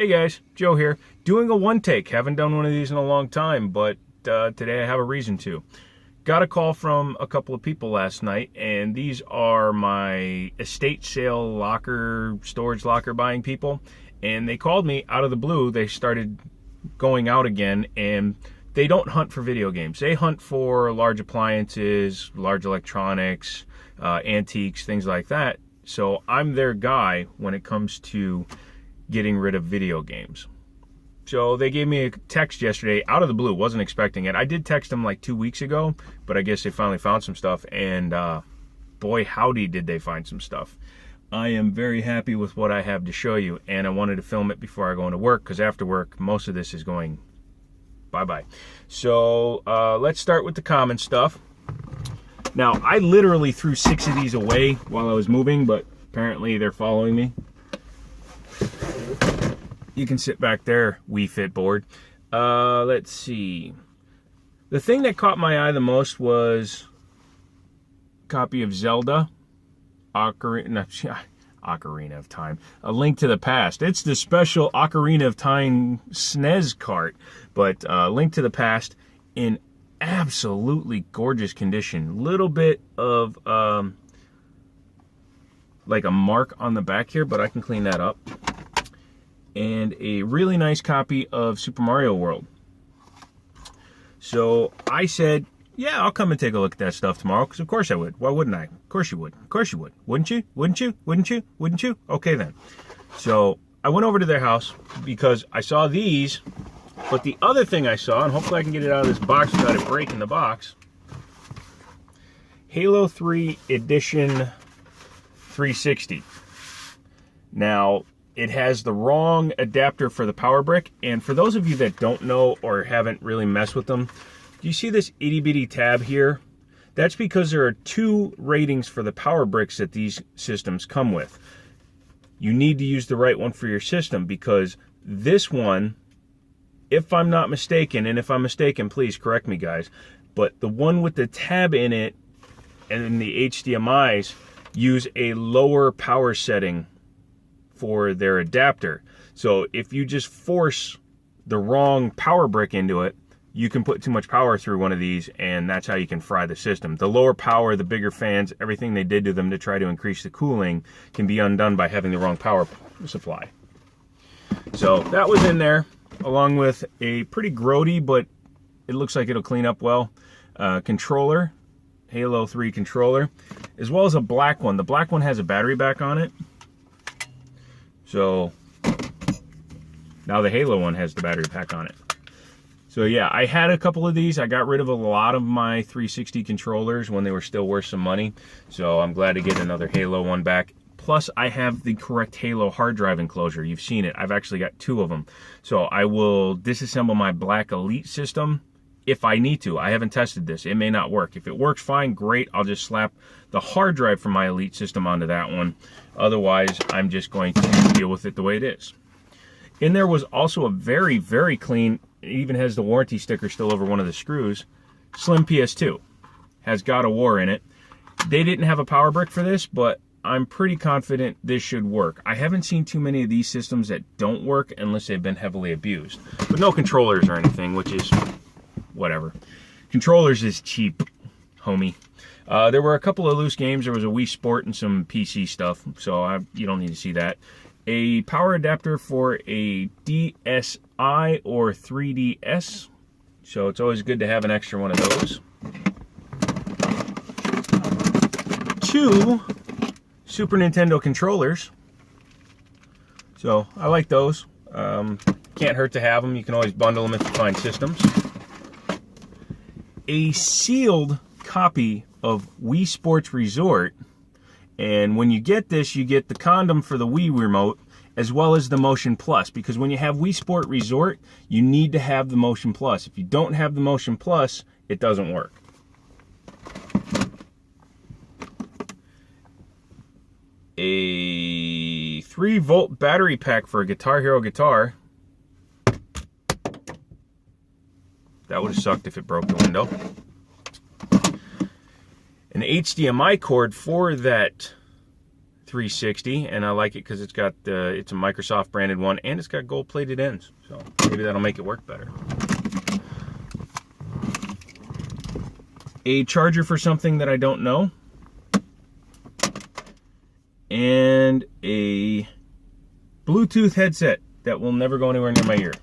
Hey guys, Joe here, doing a one take. Haven't done one of these in a long time, but today I have a reason to. Got a call from a couple of people last night, and these are my estate sale locker, storage locker buying people, and they called me out of the blue. They started going out again, and they don't hunt for video games. They hunt for large appliances, large electronics, antiques, things like that. So I'm their guy when it comes to getting rid of video games. So they gave me a text yesterday out of the blue. Wasn't expecting it. I did text them like 2 weeks ago, but I guess they finally found some stuff, and boy howdy did they find some stuff. I am very happy with what I have to show you, and I wanted to film it before I go into work, because after work most of this is going bye-bye. So let's start with the common stuff. Now, I literally threw 6 of these away while I was moving, but apparently they're following me. You can sit back there, Wii Fit board. Let's see. The thing that caught my eye the most was a copy of Zelda, Ocarina of Time, A Link to the Past. It's the special Ocarina of Time SNES cart, but Link to the Past in absolutely gorgeous condition. Little bit of like a mark on the back here, but I can clean that up. And a really nice copy of Super Mario World. So I said, yeah, I'll come and take a look at that stuff tomorrow, because of course I would. Why wouldn't I? Of course you would. Of course you would. Wouldn't you? Wouldn't you? Wouldn't you? Wouldn't you? Okay then. So I went over to their house because I saw these, but the other thing I saw, and hopefully I can get it out of this box without it breaking the box, Halo 3 Edition 360. Now, it has the wrong adapter for the power brick, and for those of you that don't know or haven't really messed with them, do you see this itty bitty tab here? That's because there are 2 ratings for the power bricks that these systems come with. You need to use the right one for your system, because this one, if I'm not mistaken, and if I'm mistaken, please correct me guys, but the one with the tab in it and the HDMIs use a lower power setting for their adapter. So if you just force the wrong power brick into it, you can put too much power through one of these, and that's how you can fry the system. The lower power, the bigger fans, everything they did to them to try to increase the cooling can be undone by having the wrong power supply. So that was in there, along with a pretty grody, but it looks like it'll clean up well, controller, Halo 3 controller, as well as a black one. The black one has a battery back on it. So now the Halo one has the battery pack on it. So yeah, I had a couple of these. I got rid of a lot of my 360 controllers when they were still worth some money. So I'm glad to get another Halo one back. Plus I have the correct Halo hard drive enclosure. You've seen it. I've actually got 2 of them. So I will disassemble my Black Elite system if I need to. I haven't tested this. It may not work. If it works fine, great. I'll just slap the hard drive from my Elite system onto that one. Otherwise, I'm just going to deal with it the way it is. In there was also a very, very clean, it even has the warranty sticker still over one of the screws, Slim PS2. Has God of War in it. They didn't have a power brick for this, but I'm pretty confident this should work. I haven't seen too many of these systems that don't work unless they've been heavily abused. But no controllers or anything, which is whatever. Controllers is cheap, homie. There were a couple of loose games. There was a Wii Sport and some PC stuff, so you don't need to see that. A power adapter for a DSi or 3DS, so it's always good to have an extra one of those. 2 Super Nintendo controllers, so I like those. Can't hurt to have them. You can always bundle them if you find systems. A sealed copy of Wii Sports Resort, and when you get this, you get the condom for the Wii remote as well as the Motion Plus, because when you have Wii Sport Resort, you need to have the Motion Plus. If you don't have the Motion Plus, it doesn't work. A 3-volt battery pack for a Guitar Hero guitar. That would have sucked if it broke the window. An HDMI cord for that 360, and I like it because it's got it's a Microsoft branded one, and it's got gold plated ends, so maybe that'll make it work better. A charger for something that I don't know, and a Bluetooth headset that will never go anywhere near my ear.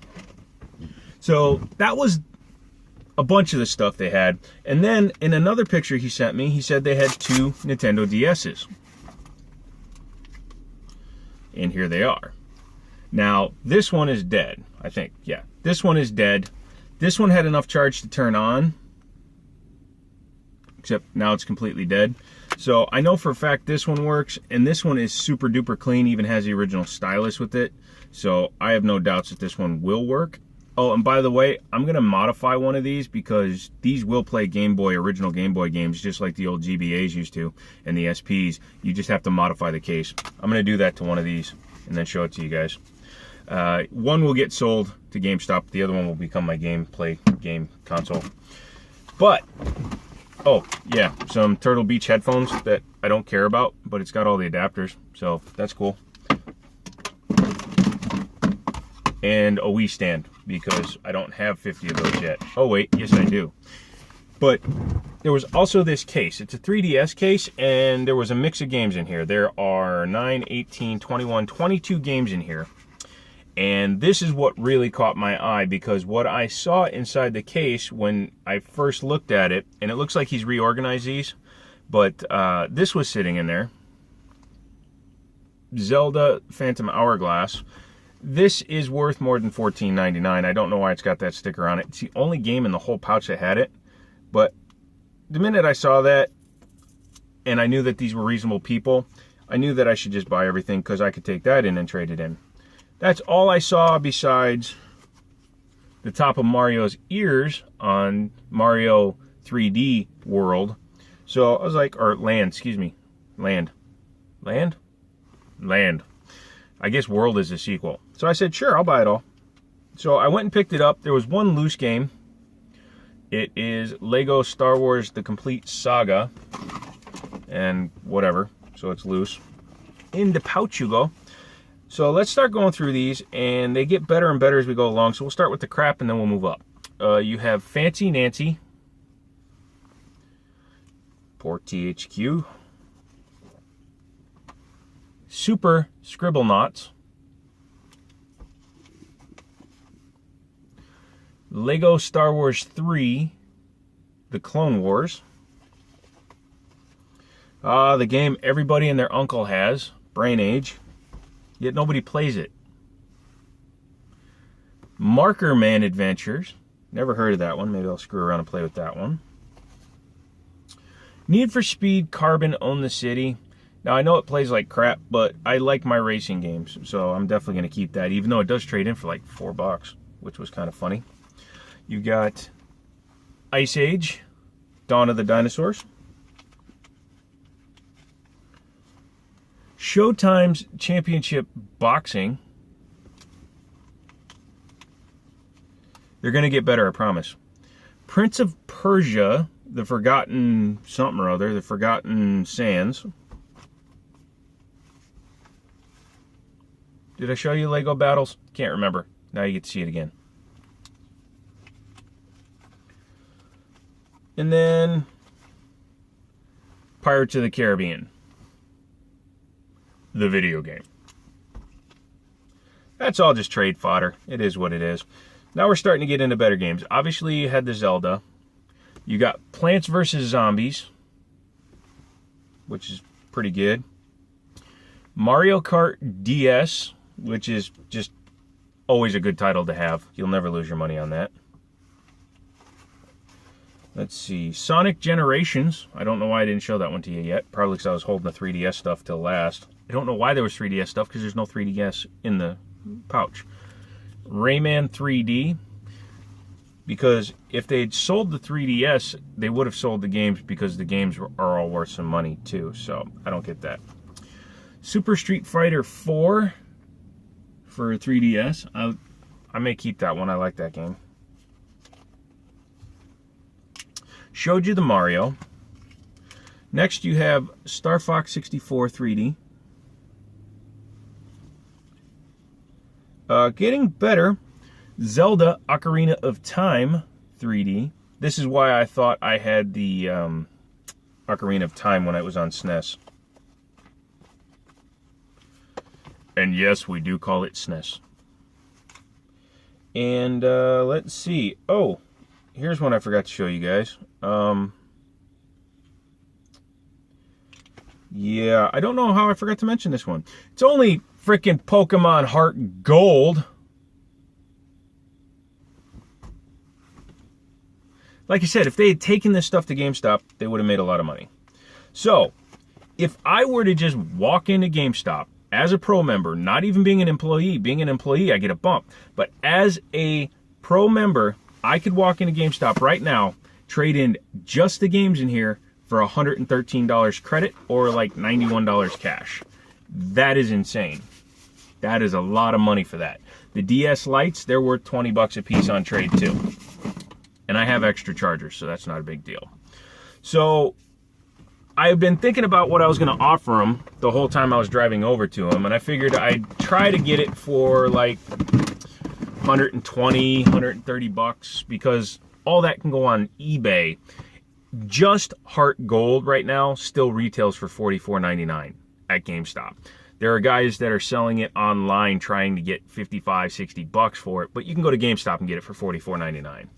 So that was a bunch of the stuff they had. And then in another picture he sent me, he said they had 2 Nintendo DS's. And here they are. Now, this one is dead, I think. Yeah, this one is dead. This one had enough charge to turn on, except now it's completely dead. So I know for a fact this one works, and this one is super duper clean, even has the original stylus with it. So I have no doubts that this one will work. Oh, and by the way, I'm going to modify one of these because these will play Game Boy, original Game Boy games, just like the old GBAs used to, and the SPs. You just have to modify the case. I'm going to do that to one of these and then show it to you guys. One will get sold to GameStop. The other one will become my game console. But, oh, yeah, some Turtle Beach headphones that I don't care about, but it's got all the adapters, so that's cool. And a Wii stand, because I don't have 50 of those yet. Oh wait, yes I do. But there was also this case. It's a 3DS case, and there was a mix of games in here. There are 9, 18, 21, 22 games in here. And this is what really caught my eye, because what I saw inside the case when I first looked at it, and it looks like he's reorganized these, but this was sitting in there. Zelda Phantom Hourglass. This is worth more than $14.99. I don't know why it's got that sticker on it. It's the only game in the whole pouch that had it. But the minute I saw that, and I knew that these were reasonable people, I knew that I should just buy everything because I could take that in and trade it in. That's all I saw besides the top of Mario's ears on Mario 3D World. So I was like, or Land, excuse me. Land. I guess World is a sequel. So I said, sure, I'll buy it all. So I went and picked it up. There was one loose game. It is Lego Star Wars The Complete Saga. And whatever. So it's loose. In the pouch you go. So let's start going through these. And they get better and better as we go along. So we'll start with the crap and then we'll move up. You have Fancy Nancy. Poor THQ. Super Scribble Knots. Lego Star Wars 3, The Clone Wars. The game everybody and their uncle has, Brain Age, yet nobody plays it. Marker Man Adventures. Never heard of that one. Maybe I'll screw around and play with that one. Need for Speed Carbon Own the City. Now, I know it plays like crap, but I like my racing games, so I'm definitely going to keep that, even though it does trade in for like $4, which was kind of funny. You got Ice Age, Dawn of the Dinosaurs. Showtime's Championship Boxing. They're going to get better, I promise. Prince of Persia, The Forgotten something or other, The Forgotten Sands. Did I show you Lego Battles? Can't remember. Now you get to see it again. And then Pirates of the Caribbean, the video game. That's all just trade fodder. It is what it is. Now we're starting to get into better games. Obviously, you had the Zelda. You got Plants vs. Zombies, which is pretty good. Mario Kart DS, which is just always a good title to have. You'll never lose your money on that. Let's see. Sonic Generations. I don't know why I didn't show that one to you yet. Probably because I was holding the 3DS stuff till last. I don't know why there was 3DS stuff, because there's no 3DS in the pouch. Rayman 3D. Because if they'd sold the 3DS, they would have sold the games, because the games are all worth some money too. So I don't get that. Super Street Fighter 4 for 3DS. I may keep that one. I like that game. Showed you the Mario. Next you have Star Fox 64 3D. Getting better. Zelda Ocarina of Time 3D. This is why I thought I had the Ocarina of Time when I was on SNES. And yes, we do call it SNES. And let's see. Oh, here's one I forgot to show you guys. Yeah, I don't know how I forgot to mention this one. It's only freaking Pokemon Heartgold. Like I said, if they had taken this stuff to GameStop, they would have made a lot of money. So, if I were to just walk into GameStop as a pro member, not even being an employee, I get a bump. But as a pro member, I could walk into GameStop right now, trade in just the games in here for $113 credit or like $91 cash. That is insane. That is a lot of money for that. The DS Lites, they're worth 20 bucks a piece on trade too. And I have extra chargers, so that's not a big deal. So I've been thinking about what I was going to offer them the whole time I was driving over to them, and I figured I'd try to get it for like 120, 130 bucks, because all that can go on eBay. Just Heartgold right now still retails for $44.99 at GameStop. There are guys that are selling it online trying to get 55, 60 bucks for it, but you can go to GameStop and get it for $44.99.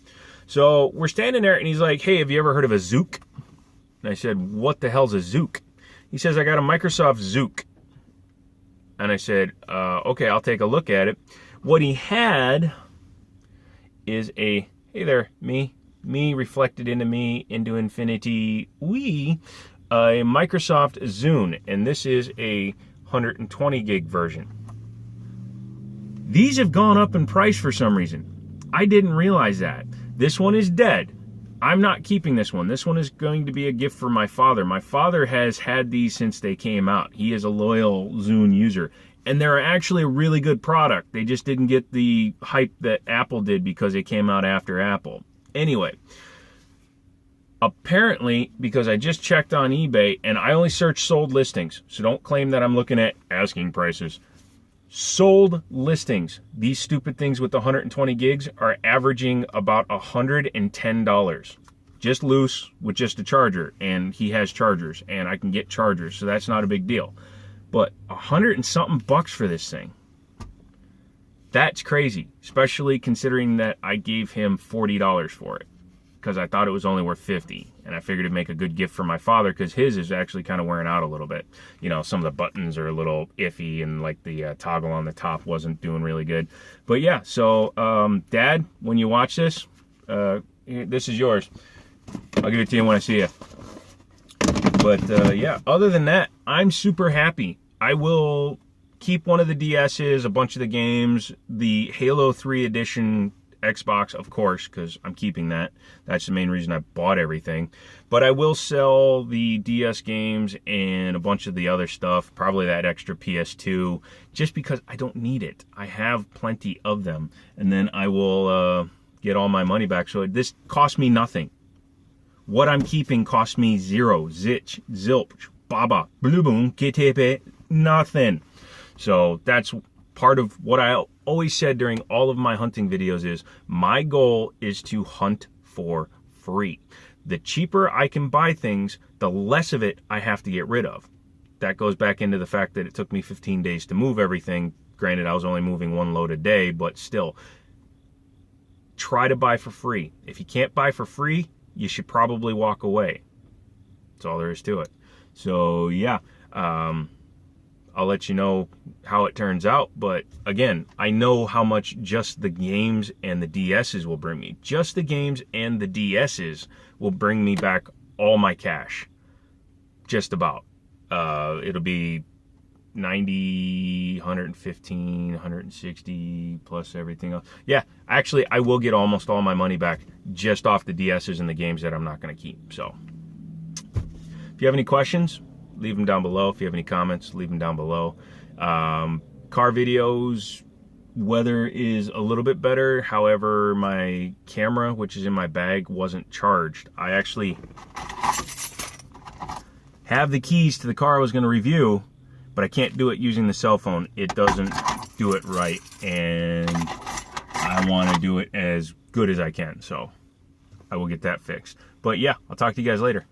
So we're standing there and he's like, hey, have you ever heard of a Zook? And I said, what the hell's a Zook? He says, I got a Microsoft Zook. And I said, okay, I'll take a look at it. What he had is a, hey there, me reflected into me, into infinity, a Microsoft Zune. And this is a 120 gig version. These have gone up in price for some reason. I didn't realize that. This one is dead. I'm not keeping this one. This one is going to be a gift for my father. My father has had these since they came out. He is a loyal Zune user. And they're actually a really good product. They just didn't get the hype that Apple did because they came out after Apple. Anyway, apparently, because I just checked on eBay, and I only search sold listings, so don't claim that I'm looking at asking prices. Sold listings, these stupid things with the 120 gigs are averaging about $110. Just loose with just a charger, and he has chargers, and I can get chargers, so that's not a big deal. But $100 and something bucks for this thing. That's crazy, especially considering that I gave him $40 for it, because I thought it was only worth $50, and I figured it'd make a good gift for my father, because his is actually kind of wearing out a little bit. You know, some of the buttons are a little iffy, and like the toggle on the top wasn't doing really good. But yeah, so Dad, when you watch this, this is yours. I'll give it to you when I see you. But yeah, other than that, I'm super happy. I will keep one of the DS's, a bunch of the games, the Halo 3 edition Xbox, of course, because I'm keeping that. That's the main reason I bought everything. But I will sell the DS games and a bunch of the other stuff, probably that extra PS2, just because I don't need it. I have plenty of them. And then I will get all my money back. So this cost me nothing. What I'm keeping cost me zero, zilch, zilch, baba, blue boom, kitepe, nothing. So that's part of what I always said during all of my hunting videos is my goal is to hunt for free. The cheaper I can buy things, the less of it I have to get rid of. That goes back into the fact that it took me 15 days to move everything. Granted, I was only moving one load a day, but still. Try to buy for free. If you can't buy for free, you should probably walk away. That's all there is to it. So yeah, I'll let you know how it turns out. But again, I know how much just the games and the DS's will bring me. Just the games and the DS's will bring me back all my cash. Just about. It'll be 90, 115, 160 plus everything else. Yeah, actually, I will get almost all my money back just off the DS's and the games that I'm not going to keep. So, if you have any questions, leave them down below. If you have any comments, leave them down below. Car videos, weather is a little bit better. However, my camera, which is in my bag, wasn't charged. I actually have the keys to the car I was going to review, but I can't do it using the cell phone. It doesn't do it right, and I want to do it as good as I can. So I will get that fixed. But yeah, I'll talk to you guys later.